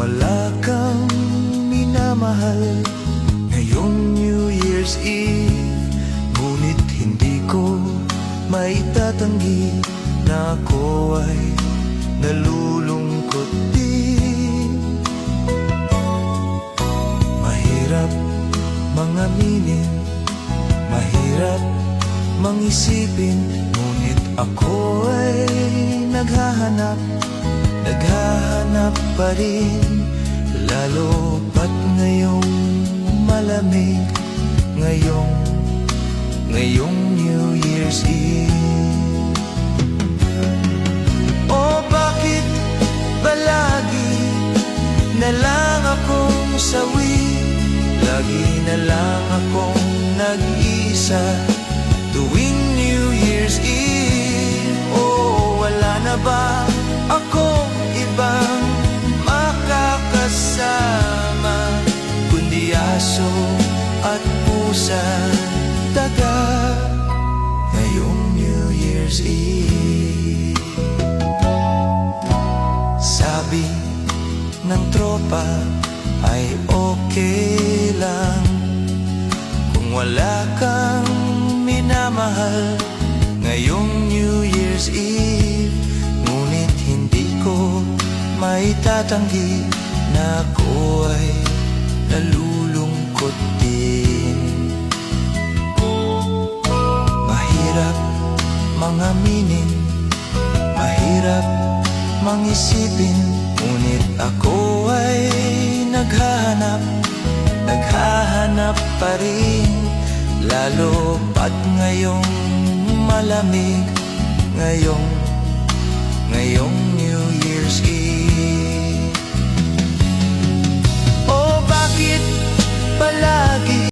wala kang minamahal ngayong New Year's Eve. Ngunit hindi ko maitatanggi na ako ay nalulungkot din. Mahirap mangaminin, mahirap mangisipin, ngunit ako ay naghahanap pa rin. Lalo pat ngayong malamig, ngayong New Year's Eve. O bakit ba lagi na lang akong sawi? Lagi na lang akong nag-iisa tuwing New Year's Eve. O wala na ba akong ibang makakasama kundi aso at pusa daga ngayong New Year's Eve? Sabi ng tropa ay okay lang kung wala kang minamahal ngayong New Year's Eve. Ngunit hindi ko maitatanggi na ako ay nalulungkot din. Mahirap mangaminin, mahirap mangisipin, ngunit ako ay naghahanap pa rin. Lalo pat ngayong malamig, ngayong New Year's Eve.